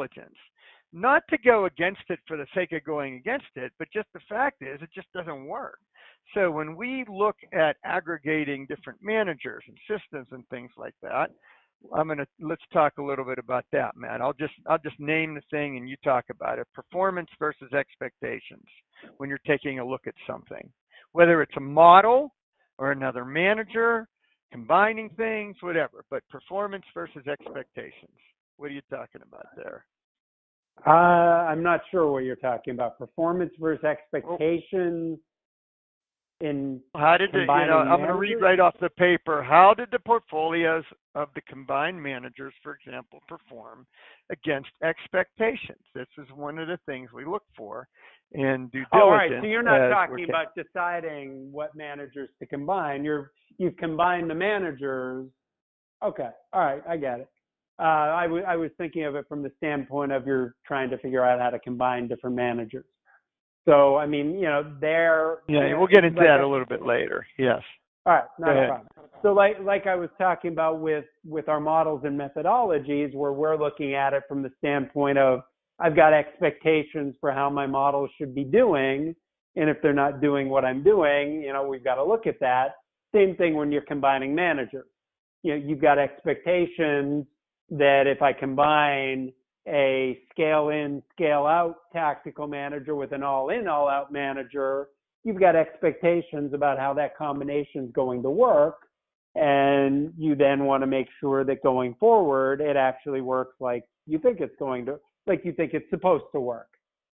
diligence. Not to go against it for the sake of going against it, but just the fact is it just doesn't work. So when we look at aggregating different managers and systems and things like that, let's talk a little bit about that, Matt. I'll just name the thing and you talk about it. Performance versus expectations when you're taking a look at something, whether it's a model or another manager, combining things, whatever. But performance versus expectations. What are you talking about there? I'm not sure what you're talking about. Performance versus expectations in How did combining I'm going to read right off the paper. How did the portfolios of the combined managers, for example, perform against expectations? This is one of the things we look for in due diligence. All right, so you're not talking about deciding what managers to combine. You've combined the managers. Okay, all right, I get it. I was thinking of it from the standpoint of you're trying to figure out how to combine different managers. So, I mean, we'll get into that a little bit later. Yes. All right, not a problem. So like I was talking about with our models and methodologies, where we're looking at it from the standpoint of I've got expectations for how my models should be doing, and if they're not doing what I'm doing, we've got to look at that. Same thing when you're combining managers. You've got expectations that if I combine a scale in, scale out tactical manager with an all in, all out manager, you've got expectations about how that combination is going to work. And you then want to make sure that going forward, it actually works like you think it's supposed to work.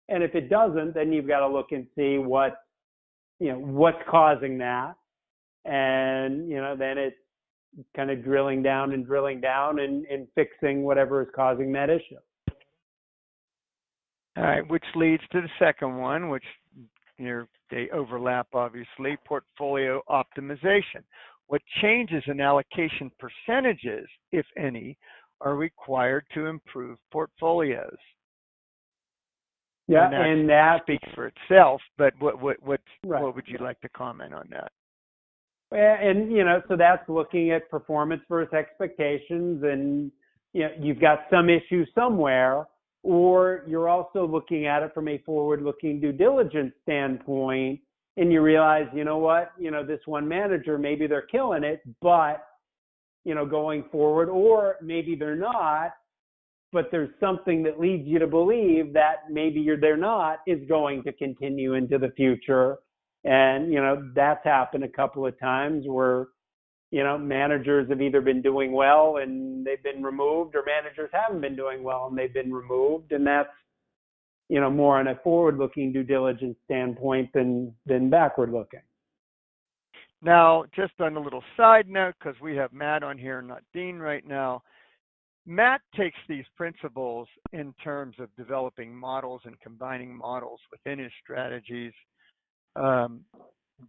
And if it doesn't, then you've got to look and see what's causing that. And, then it's kind of drilling down and fixing whatever is causing that issue. All right, which leads to the second one, which they overlap, obviously, portfolio optimization. What changes in allocation percentages, if any, are required to improve portfolios? Yeah, and that speaks for itself, but what would you like to comment on that? And, so that's looking at performance versus expectations, and, you've got some issue somewhere, or you're also looking at it from a forward-looking due diligence standpoint, and you realize, this one manager, maybe they're killing it, but, going forward, or maybe they're not, but there's something that leads you to believe that maybe they're not is going to continue into the future. And, that's happened a couple of times where, managers have either been doing well and they've been removed, or managers haven't been doing well and they've been removed. And that's, more on a forward-looking due diligence standpoint than backward-looking. Now, just on a little side note, because we have Matt on here, not Dean right now, Matt takes these principles in terms of developing models and combining models within his strategies.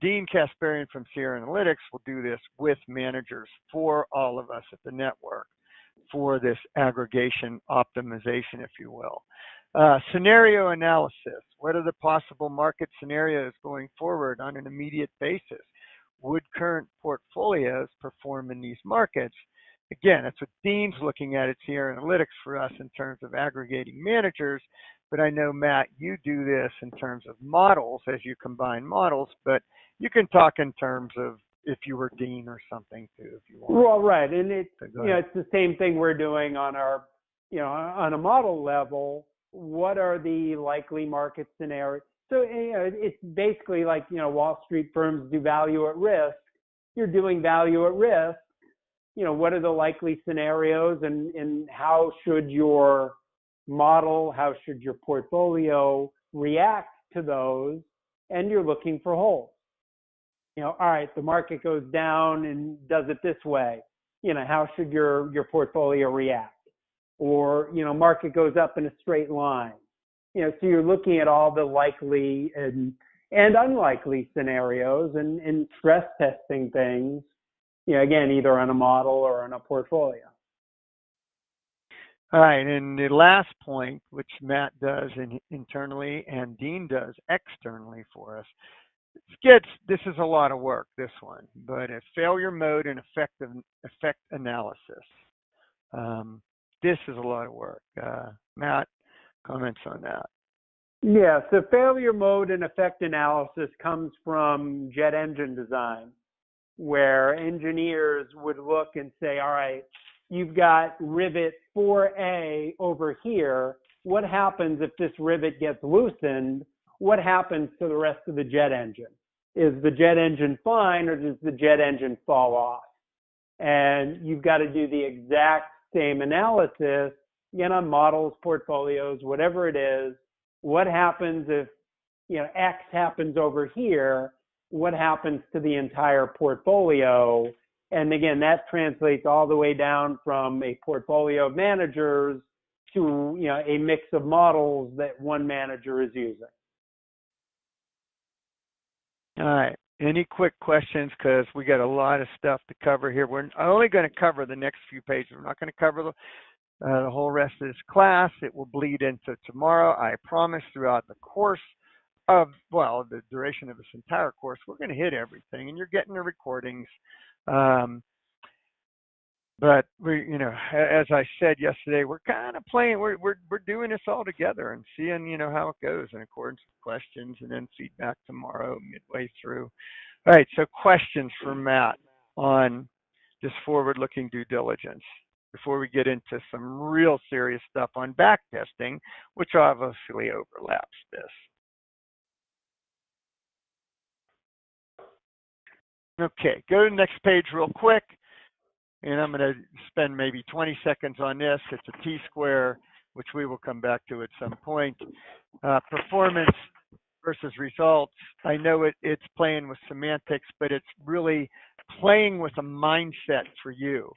Dean Kasparian from Sierra Analytics will do this with managers for all of us at the network for this aggregation optimization, if you will. Scenario analysis. What are the possible market scenarios going forward on an immediate basis? Would current portfolios perform in these markets? Again, that's what Dean's looking at Sierra Analytics for us in terms of aggregating managers. But I know, Matt, you do this in terms of models as you combine models, but you can talk in terms of if you were Dean or something too, if you want. Well, right. And it's the same thing we're doing on our, on a model level. What are the likely market scenarios? So, it's basically like, Wall Street firms do value at risk. You're doing value at risk. What are the likely scenarios, and how should your model, how should your portfolio react to those? And you're looking for holes. All right, the market goes down and does it this way. How should your portfolio react? Or, market goes up in a straight line. So you're looking at all the likely and unlikely scenarios and stress testing things, again, either on a model or on a portfolio. All right, and the last point, which Matt does internally and Dean does externally for us, this is a lot of work, this one, but a failure mode and effect analysis. This is a lot of work. Matt, Comments on that? Yeah, so failure mode and effect analysis comes from jet engine design, where engineers would look and say, all right, you've got rivet 4A over here. What happens if this rivet gets loosened? What happens to the rest of the jet engine? Is the jet engine fine, or does the jet engine fall off? And you've got to do the exact same analysis, again, on models, portfolios, whatever it is. What happens if, X happens over here? What happens to the entire portfolio? And again, that translates all the way down from a portfolio of managers to, a mix of models that one manager is using. All right. Any quick questions? Because we got a lot of stuff to cover here. We're only going to cover the next few pages. We're not going to cover the whole rest of this class. It will bleed into tomorrow. I promise throughout the course of, the duration of this entire course, we're going to hit everything, and you're getting the recordings. But we, as I said yesterday, we're kind of playing. We're doing this all together and seeing, how it goes in accordance with questions, and then feedback tomorrow midway through. All right. So questions for Matt on this forward-looking due diligence before we get into some real serious stuff on back testing, which obviously overlaps this. Okay. Go to the next page real quick. And I'm going to spend maybe 20 seconds on this. It's a T-square, which we will come back to at some point. Performance versus results. I know it's playing with semantics, but it's really playing with a mindset for you.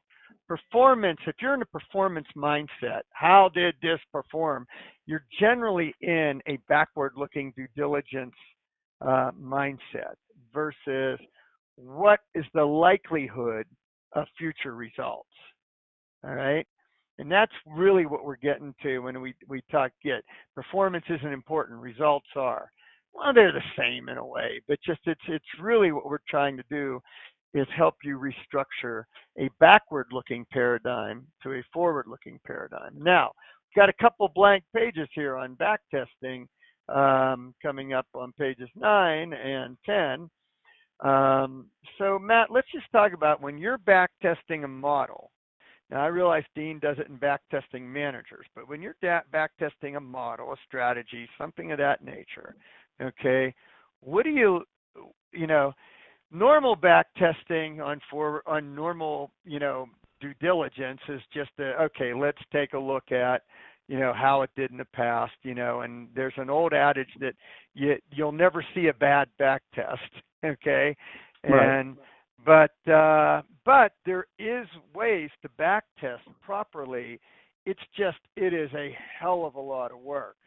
Performance, if you're in a performance mindset, how did this perform? You're generally in a backward-looking due diligence mindset versus what is the likelihood of future results. All right. And that's really what we're getting to when we talk performance isn't important, results are. Well, they're the same in a way, but just it's really what we're trying to do is help you restructure a backward looking paradigm to a forward looking paradigm. Now, we've got a couple blank pages here on back testing coming up on pages 9 and 10. So Matt, let's just talk about when you're back testing a model. Now I realize Dean does it in back testing managers, but when you're back testing a model, a strategy, something of that nature, okay, what do normal back testing on normal, due diligence is just okay, let's take a look at, how it did in the past, and there's an old adage that you'll never see a bad back test. Okay. And, right. But there is ways to back test properly. It is a hell of a lot of work,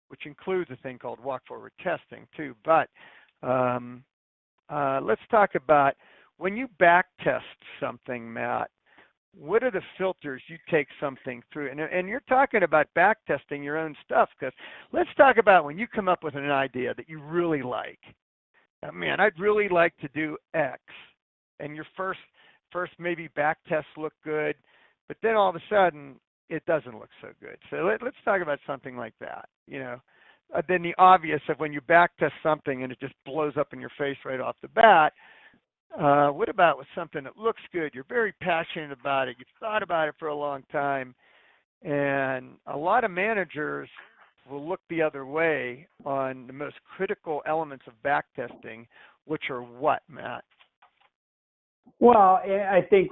which includes a thing called walk forward testing too. But, let's talk about when you back test something, Matt, what are the filters you take something through? And you're talking about back testing your own stuff, because let's talk about when you come up with an idea that you really like. Man, I'd really like to do X, and your first maybe back tests look good, but then all of a sudden it doesn't look so good. So let's talk about something like that. Then the obvious of when you back test something and it just blows up in your face right off the bat. What about with something that looks good? You're very passionate about it. You've thought about it for a long time, and a lot of managers will look the other way on the most critical elements of back testing, which are what, Matt? Well, I think,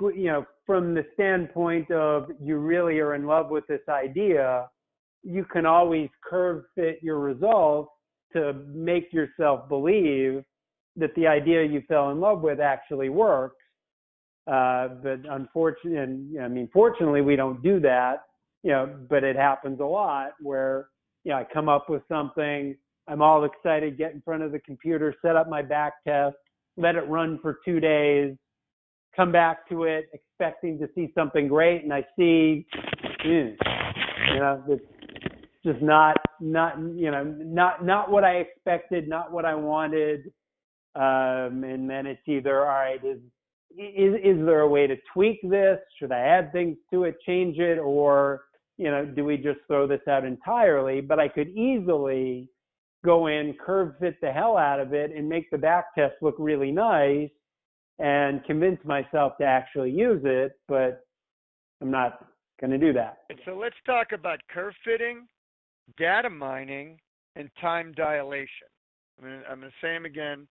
from the standpoint of you really are in love with this idea, you can always curve fit your results to make yourself believe that the idea you fell in love with actually works. But unfortunately, fortunately, we don't do that, but it happens a lot where, I come up with something, I'm all excited, get in front of the computer, set up my back test, let it run for 2 days, come back to it expecting to see something great, and I see, it's just not what I expected, not what I wanted, and then it's either, all right, is there a way to tweak this? Should I add things to it, change it, or do we just throw this out entirely? But I could easily go in, curve fit the hell out of it, and make the back test look really nice and convince myself to actually use it, but I'm not going to do that. And so let's talk about curve fitting, data mining, and time dilation. I'm going to say them again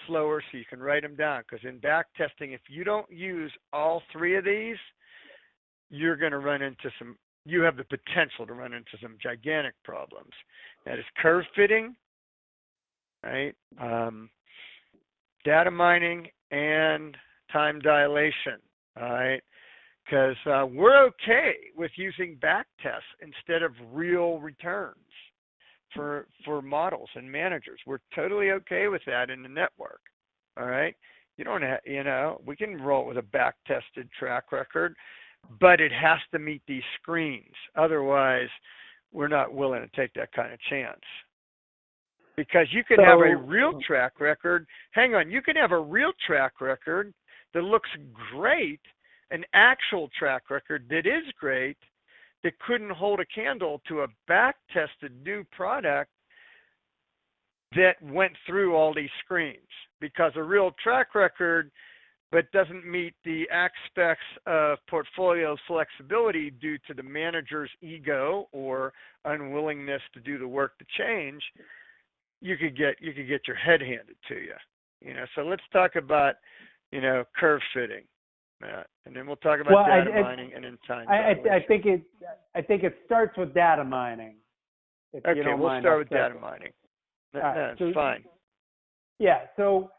slower so you can write them down, because in back testing, if you don't use all three of these, you're going to run into you have the potential to run into some gigantic problems. That is curve fitting, right? Data mining and time dilation, all right? Because we're okay with using back tests instead of real returns for models and managers. We're totally okay with that in the network, all right? You don't have, we can roll with a back tested track record, but it has to meet these screens. Otherwise, we're not willing to take that kind of chance. Because you can have a real track record. Hang on, you can have a real track record that looks great, an actual track record that is great, that couldn't hold a candle to a back-tested new product that went through all these screens. Because a real track record but doesn't meet the aspects of portfolio flexibility due to the manager's ego or unwillingness to do the work to change, you could get your head handed to you. So let's talk about curve fitting, Matt, and then we'll talk about data mining and in time. I think it starts with data mining. Okay, we'll start with data mining. That's fine. Yeah. So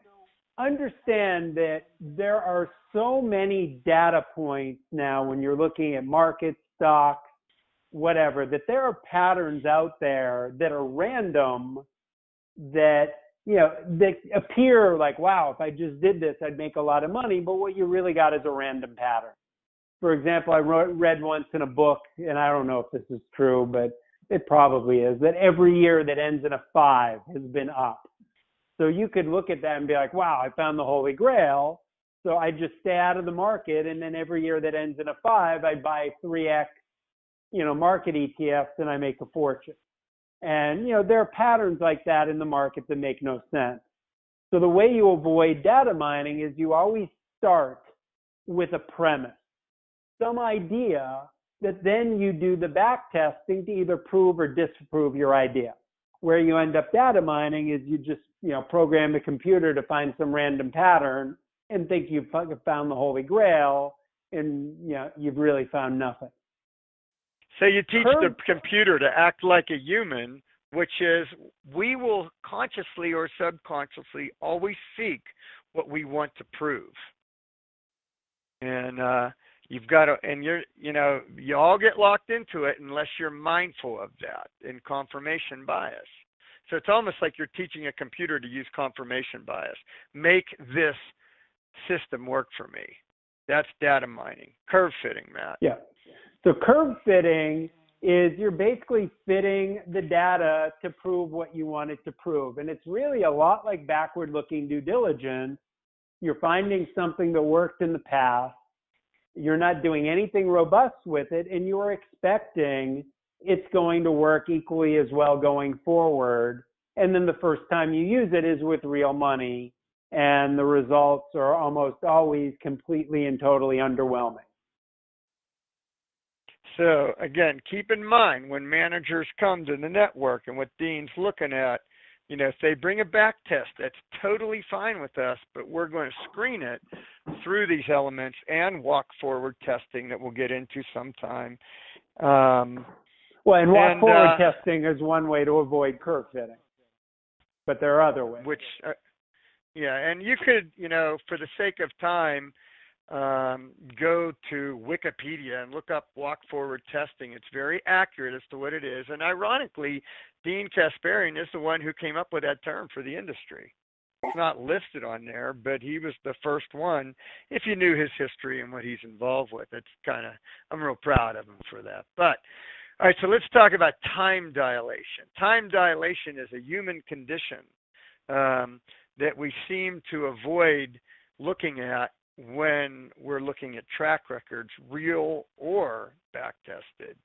understand that there are so many data points now when you're looking at market, stocks, whatever, that there are patterns out there that are random that that appear like, wow, if I just did this, I'd make a lot of money. But what you really got is a random pattern. For example, I read once in a book, and I don't know if this is true, but it probably is, that every year that ends in a 5 has been up. So you could look at that and be like, wow, I found the Holy Grail. So I just stay out of the market. And then every year that ends in a 5, I buy 3X, market ETFs, and I make a fortune. And, there are patterns like that in the market that make no sense. So the way you avoid data mining is you always start with a premise, some idea that then you do the back testing to either prove or disprove your idea. Where you end up data mining is you just, program the computer to find some random pattern and think you've found the Holy Grail, and, you've really found nothing. So you teach the computer to act like a human, which is we will consciously or subconsciously always seek what we want to prove. And you've got to, and you all get locked into it unless you're mindful of that in confirmation bias. So it's almost like you're teaching a computer to use confirmation bias. Make this system work for me. That's data mining. Curve fitting, Matt. Yeah. So curve fitting is you're basically fitting the data to prove what you want it to prove. And it's really a lot like backward-looking due diligence. You're finding something that worked in the past. You're not doing anything robust with it, and you're expecting it's going to work equally as well going forward. And then the first time you use it is with real money, and the results are almost always completely and totally underwhelming. So again, keep in mind when managers come to the network and what Dean's looking at, if they bring a back test, that's totally fine with us, but we're going to screen it through these elements and walk forward testing that we'll get into sometime. And walk forward testing is one way to avoid curve fitting, but there are other ways. And you could, for the sake of time, go to Wikipedia and look up walk forward testing. It's very accurate as to what it is. And ironically, Dean Kasparian is the one who came up with that term for the industry. It's not listed on there, but he was the first one. If you knew his history and what he's involved with, I'm real proud of him for that. But all right, so let's talk about time dilation. Time dilation is a human condition that we seem to avoid looking at when we're looking at track records, real or back tested.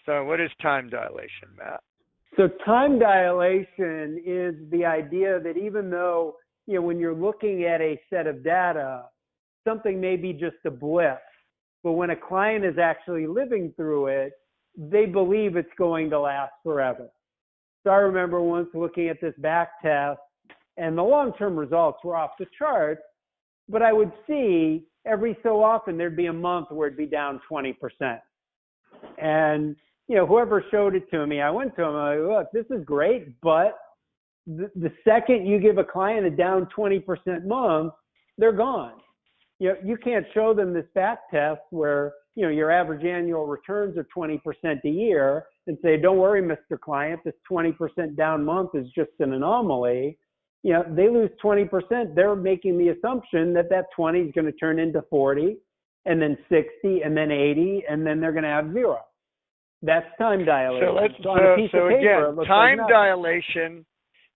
So what is time dilation, Matt? So time dilation is the idea that even though, when you're looking at a set of data, something may be just a blip, but when a client is actually living through it, they believe it's going to last forever. So I remember once looking at this back test, and the long-term results were off the charts, but I would see every so often there'd be a month where it'd be down 20%. And, whoever showed it to me, I went to him, I'm like, look, this is great, but the second you give a client a down 20% month, they're gone. You can't show them this back test where, your average annual returns are 20% a year and say, don't worry, Mr. Client, this 20% down month is just an anomaly. They lose 20%. They're making the assumption that 20 is going to turn into 40 and then 60 and then 80, and then they're going to have 0. That's time dilation. So again, time dilation.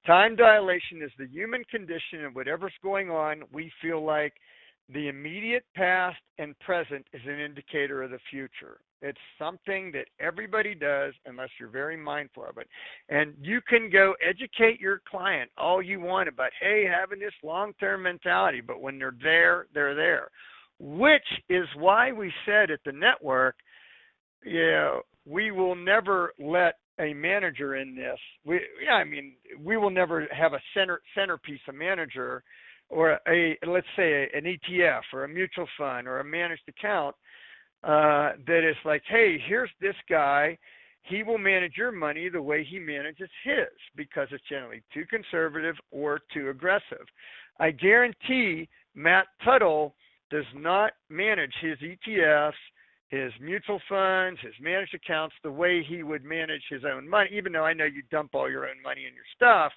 Time dilation is the human condition, and whatever's going on, we feel like the immediate past and present is an indicator of the future. It's something that everybody does unless you're very mindful of it. And you can go educate your client all you want about, hey, having this long-term mentality, but when they're there, they're there. Which is why we said at the network, we will never let a manager in this. We will never have a centerpiece, a manager, or let's say an ETF or a mutual fund or a managed account that is like, hey, here's this guy. He will manage your money the way he manages his, because it's generally too conservative or too aggressive. I guarantee Matt Tuttle does not manage his ETFs, his mutual funds, his managed accounts the way he would manage his own money, even though I know you dump all your own money in your stuff.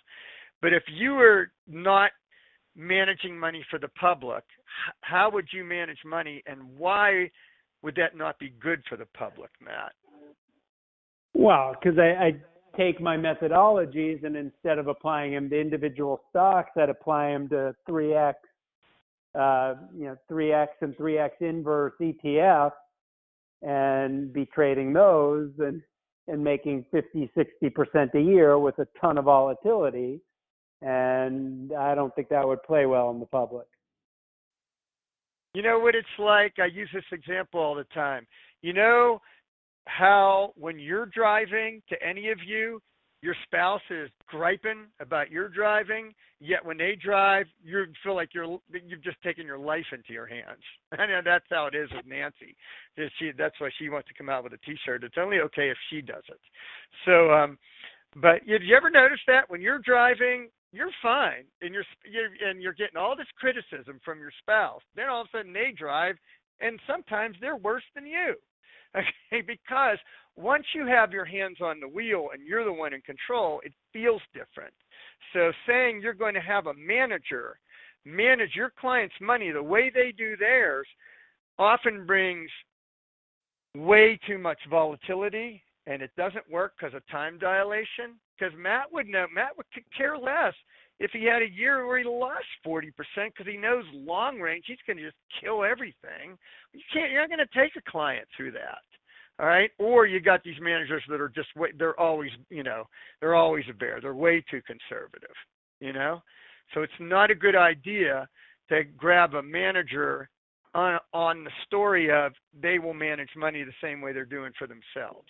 But if you were not managing money for the public, how would you manage money, and why would that not be good for the public, Matt? Well, because I take my methodologies, and instead of applying them to individual stocks, I'd apply them to 3X, 3X and 3X inverse ETF, and be trading those and making 50, 60% a year with a ton of volatility. And I don't think that would play well in the public. You know what it's like? I use this example all the time. You know how when you're driving, to any of you, your spouse is griping about your driving, yet when they drive, you feel like you've just taken your life into your hands. I know that's how it is with Nancy. That's why she wants to come out with a T-shirt. It's only okay if she does it. So, but did you ever notice that when you're driving, you're fine, and you're getting all this criticism from your spouse. Then all of a sudden they drive, and sometimes they're worse than you. Okay, because once you have your hands on the wheel and you're the one in control, it feels different. So saying you're going to have a manager manage your client's money the way they do theirs often brings way too much volatility, and it doesn't work because of time dilation. Because Matt would care less if he had a year where he lost 40%, because he knows long range he's going to just kill everything. You're not going to take a client through that. All right. Or you got these managers that are just, they're always a bear. They're way too conservative, So it's not a good idea to grab a manager on the story of they will manage money the same way they're doing for themselves.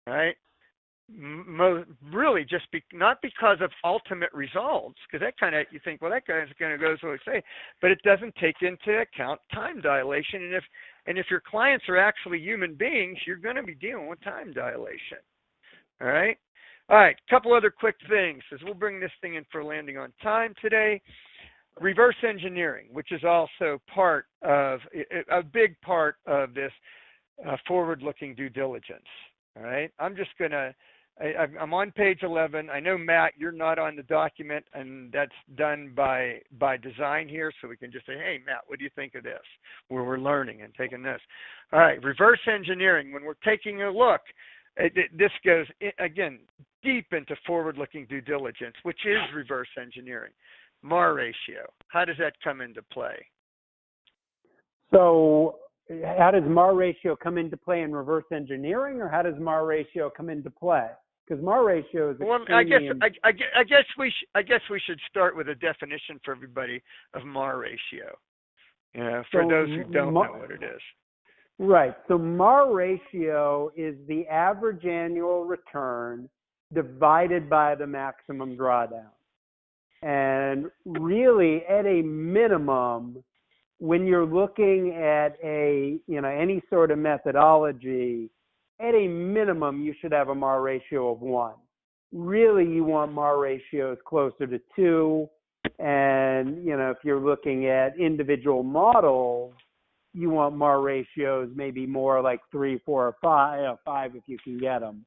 All right. Really just not because of ultimate results, because that kind of, you think, well, that guy's going to go so say, but it doesn't take into account time dilation. And if your clients are actually human beings, you're going to be dealing with time dilation. All right. Couple other quick things as we'll bring this thing in for landing on time today. Reverse engineering, which is also part of a big part of this forward-looking due diligence. All right. I'm on page 11. I know, Matt, you're not on the document, and that's done by design here, so we can just say, hey, Matt, what do you think of this? Where we're learning and taking this. All right, reverse engineering. When we're taking a look, this goes, again, deep into forward-looking due diligence, which is reverse engineering. MAR ratio, how does that come into play? So how does MAR ratio come into play in reverse engineering, or how does MAR ratio come into play? Because MAR ratio is well, extremely. I guess we should start with a definition for everybody of MAR ratio. For those who don't know what it is. Right. So MAR ratio is the average annual return divided by the maximum drawdown. And really, at a minimum, when you're looking at any sort of methodology, at a minimum, you should have a MAR ratio of 1. Really, you want MAR ratios closer to 2. And, if you're looking at individual models, you want MAR ratios maybe more like 3, 4, or 5, 5 if you can get them.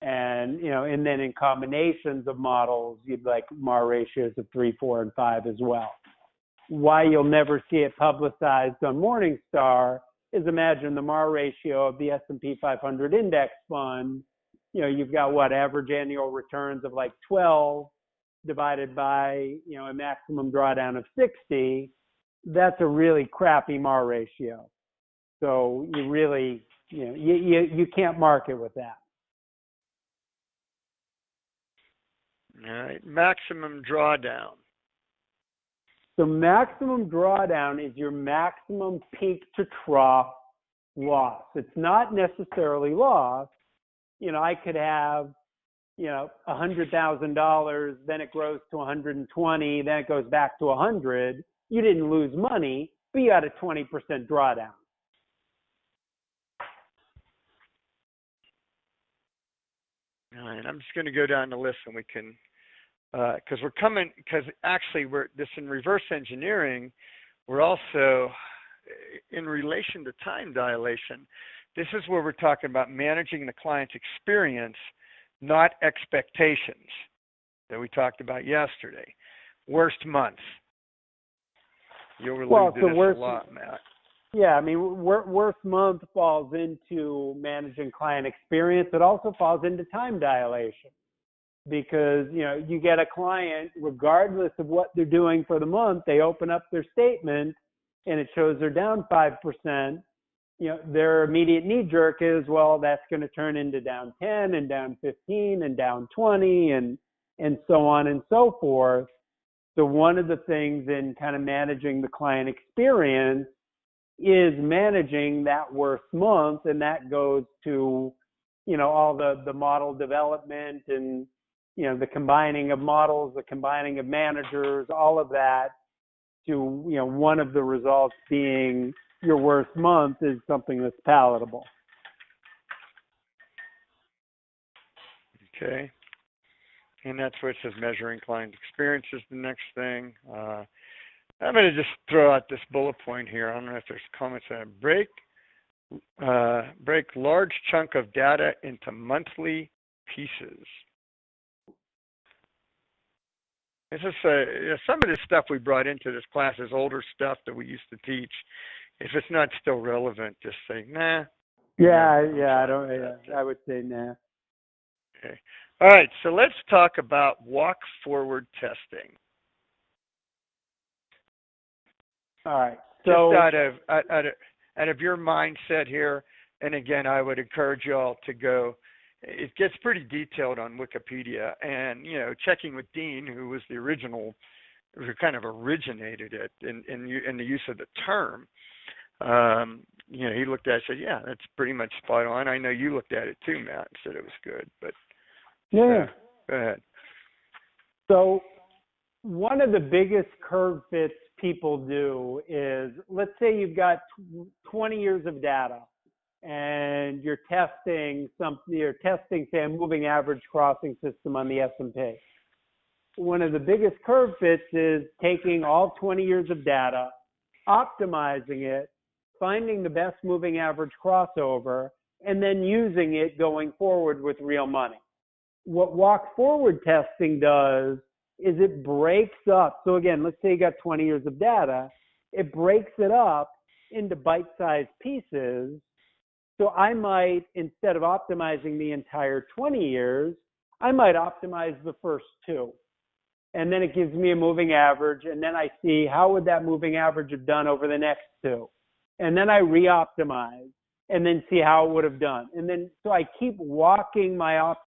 And, and then in combinations of models, you'd like MAR ratios of 3, 4, and 5 as well. Why you'll never see it publicized on Morningstar is imagine the MAR ratio of the S&P 500 index fund. You've got average annual returns of like 12 divided by, a maximum drawdown of 60. That's a really crappy MAR ratio. So you really, you can't market with that. All right, maximum drawdown. So maximum drawdown is your maximum peak to trough loss. It's not necessarily loss. I could have, $100,000, then it grows to 120, then it goes back to 100. You didn't lose money, but you had a 20% drawdown. All right, I'm just going to go down the list and we can, because actually this in reverse engineering, we're also, in relation to time dilation, this is where we're talking about managing the client's experience, not expectations, that we talked about yesterday. Worst month. You'll allude to this a lot, Matt. Yeah, worst month falls into managing client experience. It also falls into time dilation because, you get a client, regardless of what they're doing for the month, they open up their statement and it shows they're down 5%. Their immediate knee jerk is, well, that's going to turn into down 10 and down 15 and down 20 and so on and so forth. So one of the things in kind of managing the client experience is managing that worst month, and that goes to, all the model development and, the combining of models, the combining of managers, all of that to, one of the results being your worst month is something that's palatable. Okay. And that's where it says measuring client experience is the next thing. I'm going to just throw out this bullet point here. I don't know if there's comments on it. Break large chunk of data into monthly pieces. This is some of this stuff we brought into this class is older stuff that we used to teach. If it's not still relevant, just say nah. I would say nah. Okay. All right, so let's talk about walk forward testing. All right. So just out of your mindset here, and again, I would encourage you all to go. It gets pretty detailed on Wikipedia, and checking with Dean, who was the original, who kind of originated it in the use of the term. He looked at it and said, yeah, that's pretty much spot on. I know you looked at it too, Matt, and said it was good, but yeah. Go ahead. So one of the biggest curve fits people do is, let's say you've got 20 years of data and you're testing, say, a moving average crossing system on the S&P. One of the biggest curve fits is taking all 20 years of data, optimizing it, finding the best moving average crossover, and then using it going forward with real money. What walk forward testing does is it breaks up. So again, let's say you got 20 years of data. It breaks it up into bite-sized pieces. So I might, instead of optimizing the entire 20 years, I might optimize the first 2. And then it gives me a moving average. And then I see how would that moving average have done over the next 2. and then I re-optimize and then see how it would have done. And then, so I keep walking my ops